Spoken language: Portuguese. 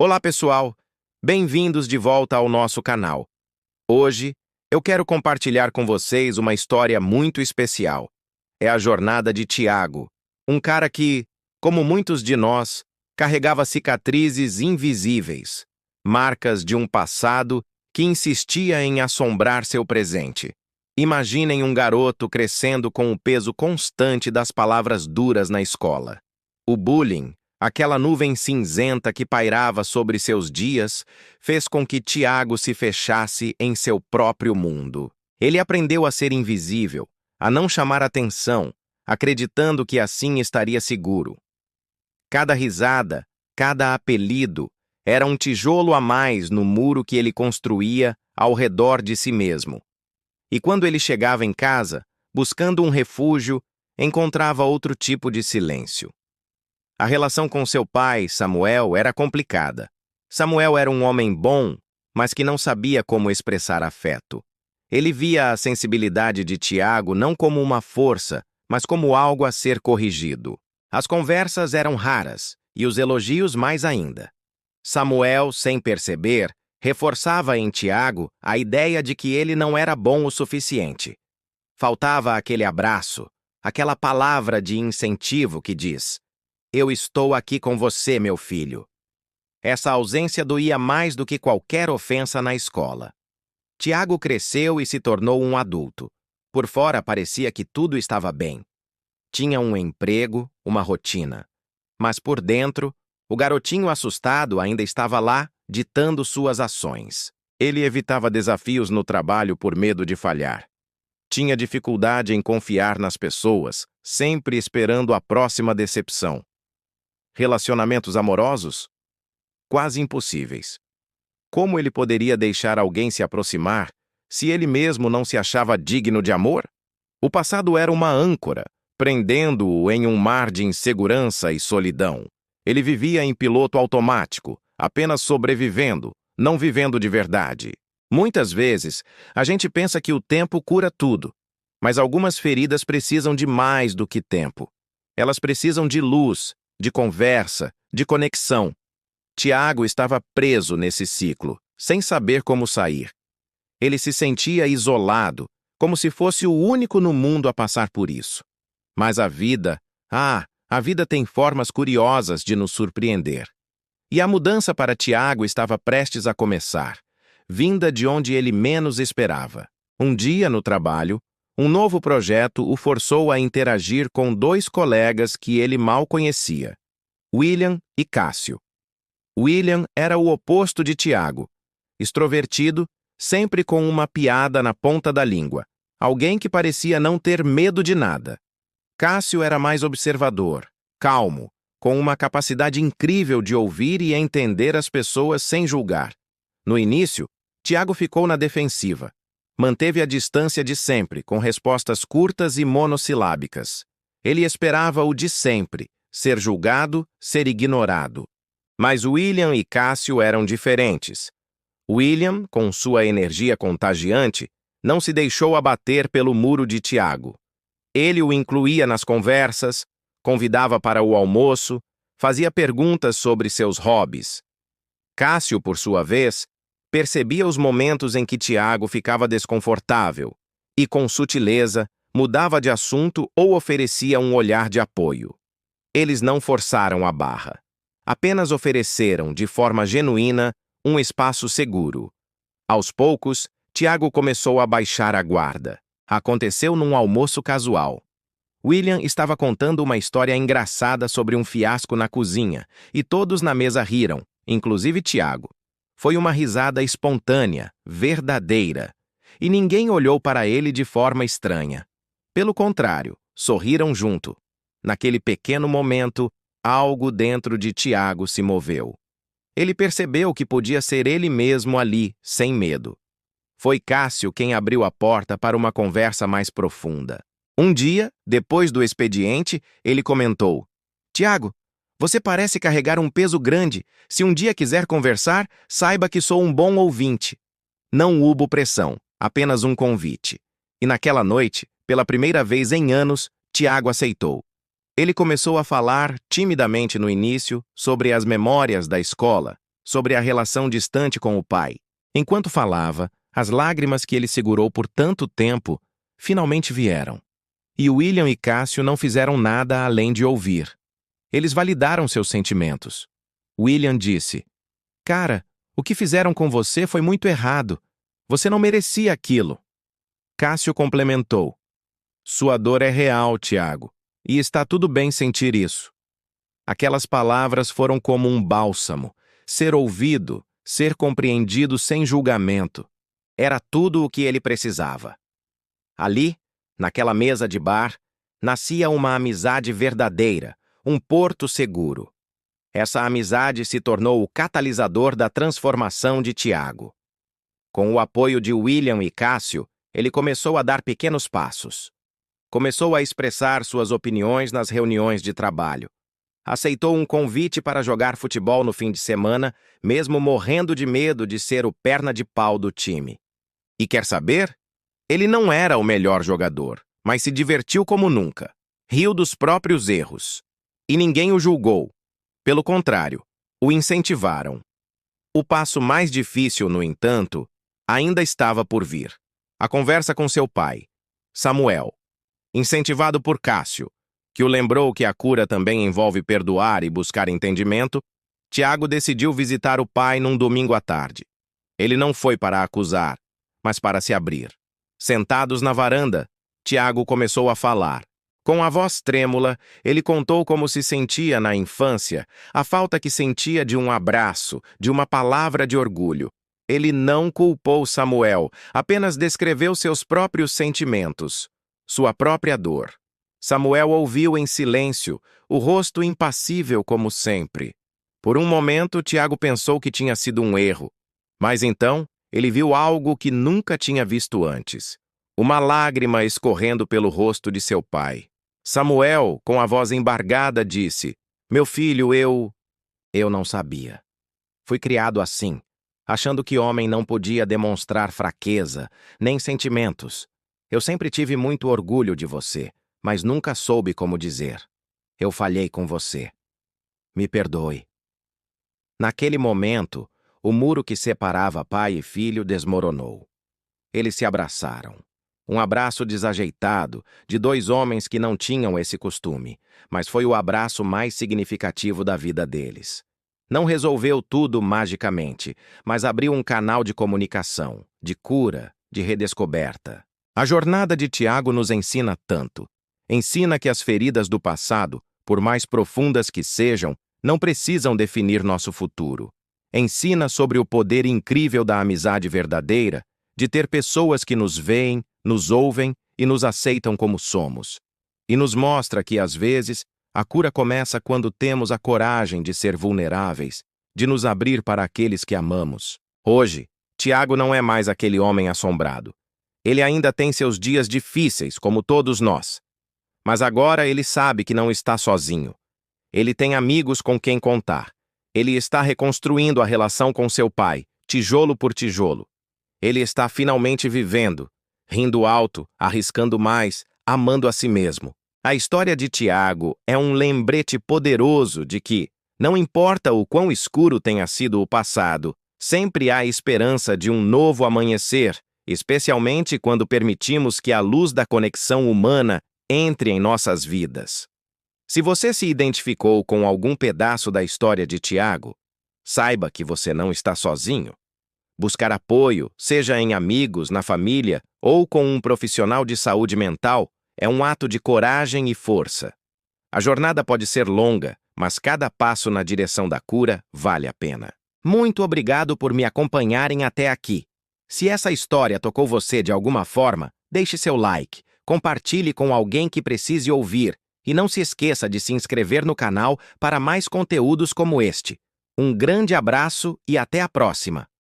Olá, pessoal! Bem-vindos de volta ao nosso canal. Hoje, eu quero compartilhar com vocês uma história muito especial. É a jornada de Tiago, um cara que, como muitos de nós, carregava cicatrizes invisíveis, marcas de um passado que insistia em assombrar seu presente. Imaginem um garoto crescendo com o peso constante das palavras duras na escola. O bullying, aquela nuvem cinzenta que pairava sobre seus dias, fez com que Tiago se fechasse em seu próprio mundo. Ele aprendeu a ser invisível, a não chamar atenção, acreditando que assim estaria seguro. Cada risada, cada apelido, era um tijolo a mais no muro que ele construía ao redor de si mesmo. E quando ele chegava em casa, buscando um refúgio, encontrava outro tipo de silêncio. A relação com seu pai, Samuel, era complicada. Samuel era um homem bom, mas que não sabia como expressar afeto. Ele via a sensibilidade de Tiago não como uma força, mas como algo a ser corrigido. As conversas eram raras, e os elogios mais ainda. Samuel, sem perceber, reforçava em Tiago a ideia de que ele não era bom o suficiente. Faltava aquele abraço, aquela palavra de incentivo que diz: "Eu estou aqui com você, meu filho." Essa ausência doía mais do que qualquer ofensa na escola. Tiago cresceu e se tornou um adulto. Por fora parecia que tudo estava bem. Tinha um emprego, uma rotina. Mas por dentro, o garotinho assustado ainda estava lá, ditando suas ações. Ele evitava desafios no trabalho por medo de falhar. Tinha dificuldade em confiar nas pessoas, sempre esperando a próxima decepção. Relacionamentos amorosos? Quase impossíveis. Como ele poderia deixar alguém se aproximar se ele mesmo não se achava digno de amor? O passado era uma âncora, prendendo-o em um mar de insegurança e solidão. Ele vivia em piloto automático, apenas sobrevivendo, não vivendo de verdade. Muitas vezes, a gente pensa que o tempo cura tudo, mas algumas feridas precisam de mais do que tempo. Elas precisam de luz, de conversa, de conexão. Tiago estava preso nesse ciclo, sem saber como sair. Ele se sentia isolado, como se fosse o único no mundo a passar por isso. Mas a vida tem formas curiosas de nos surpreender. E a mudança para Tiago estava prestes a começar, vinda de onde ele menos esperava. Um dia, no trabalho, um novo projeto o forçou a interagir com dois colegas que ele mal conhecia, William e Cássio. William era o oposto de Tiago, extrovertido, sempre com uma piada na ponta da língua, alguém que parecia não ter medo de nada. Cássio era mais observador, calmo, com uma capacidade incrível de ouvir e entender as pessoas sem julgar. No início, Tiago ficou na defensiva. Manteve a distância de sempre, com respostas curtas e monossilábicas. Ele esperava o de sempre, ser julgado, ser ignorado. Mas William e Cássio eram diferentes. William, com sua energia contagiante, não se deixou abater pelo muro de Tiago. Ele o incluía nas conversas, convidava para o almoço, fazia perguntas sobre seus hobbies. Cássio, por sua vez, percebia os momentos em que Tiago ficava desconfortável e, com sutileza, mudava de assunto ou oferecia um olhar de apoio. Eles não forçaram a barra. Apenas ofereceram, de forma genuína, um espaço seguro. Aos poucos, Tiago começou a baixar a guarda. Aconteceu num almoço casual. William estava contando uma história engraçada sobre um fiasco na cozinha, e todos na mesa riram, inclusive Tiago. Foi uma risada espontânea, verdadeira, e ninguém olhou para ele de forma estranha. Pelo contrário, sorriram junto. Naquele pequeno momento, algo dentro de Tiago se moveu. Ele percebeu que podia ser ele mesmo ali, sem medo. Foi Cássio quem abriu a porta para uma conversa mais profunda. Um dia, depois do expediente, ele comentou: "Tiago, você parece carregar um peso grande. Se um dia quiser conversar, saiba que sou um bom ouvinte." Não houve pressão, apenas um convite. E naquela noite, pela primeira vez em anos, Tiago aceitou. Ele começou a falar, timidamente no início, sobre as memórias da escola, sobre a relação distante com o pai. Enquanto falava, as lágrimas que ele segurou por tanto tempo finalmente vieram. E William e Cássio não fizeram nada além de ouvir. Eles validaram seus sentimentos. William disse: "Cara, o que fizeram com você foi muito errado. Você não merecia aquilo." Cássio complementou: "Sua dor é real, Tiago, e está tudo bem sentir isso." Aquelas palavras foram como um bálsamo. Ser ouvido, ser compreendido sem julgamento. Era tudo o que ele precisava. Ali, naquela mesa de bar, nascia uma amizade verdadeira, um porto seguro. Essa amizade se tornou o catalisador da transformação de Tiago. Com o apoio de William e Cássio, ele começou a dar pequenos passos. Começou a expressar suas opiniões nas reuniões de trabalho. Aceitou um convite para jogar futebol no fim de semana, mesmo morrendo de medo de ser o perna de pau do time. E quer saber? Ele não era o melhor jogador, mas se divertiu como nunca. Riu dos próprios erros. E ninguém o julgou. Pelo contrário, o incentivaram. O passo mais difícil, no entanto, ainda estava por vir. A conversa com seu pai, Samuel. Incentivado por Cássio, que o lembrou que a cura também envolve perdoar e buscar entendimento, Tiago decidiu visitar o pai num domingo à tarde. Ele não foi para acusar, mas para se abrir. Sentados na varanda, Tiago começou a falar. Com a voz trêmula, ele contou como se sentia na infância, a falta que sentia de um abraço, de uma palavra de orgulho. Ele não culpou Samuel, apenas descreveu seus próprios sentimentos, sua própria dor. Samuel ouviu em silêncio, o rosto impassível como sempre. Por um momento, Tiago pensou que tinha sido um erro. Mas então, ele viu algo que nunca tinha visto antes. Uma lágrima escorrendo pelo rosto de seu pai. Samuel, com a voz embargada, disse: "Meu filho, eu não sabia. Fui criado assim, achando que homem não podia demonstrar fraqueza, nem sentimentos. Eu sempre tive muito orgulho de você, mas nunca soube como dizer. Eu falhei com você. Me perdoe." Naquele momento, o muro que separava pai e filho desmoronou. Eles se abraçaram. Um abraço desajeitado, de dois homens que não tinham esse costume, mas foi o abraço mais significativo da vida deles. Não resolveu tudo magicamente, mas abriu um canal de comunicação, de cura, de redescoberta. A jornada de Tiago nos ensina tanto. Ensina que as feridas do passado, por mais profundas que sejam, não precisam definir nosso futuro. Ensina sobre o poder incrível da amizade verdadeira, de ter pessoas que nos veem, nos ouvem e nos aceitam como somos. E nos mostra que, às vezes, a cura começa quando temos a coragem de ser vulneráveis, de nos abrir para aqueles que amamos. Hoje, Tiago não é mais aquele homem assombrado. Ele ainda tem seus dias difíceis, como todos nós. Mas agora ele sabe que não está sozinho. Ele tem amigos com quem contar. Ele está reconstruindo a relação com seu pai, tijolo por tijolo. Ele está finalmente vivendo, rindo alto, arriscando mais, amando a si mesmo. A história de Tiago é um lembrete poderoso de que, não importa o quão escuro tenha sido o passado, sempre há esperança de um novo amanhecer, especialmente quando permitimos que a luz da conexão humana entre em nossas vidas. Se você se identificou com algum pedaço da história de Tiago, saiba que você não está sozinho. Buscar apoio, seja em amigos, na família ou com um profissional de saúde mental, é um ato de coragem e força. A jornada pode ser longa, mas cada passo na direção da cura vale a pena. Muito obrigado por me acompanharem até aqui. Se essa história tocou você de alguma forma, deixe seu like, compartilhe com alguém que precise ouvir e não se esqueça de se inscrever no canal para mais conteúdos como este. Um grande abraço e até a próxima!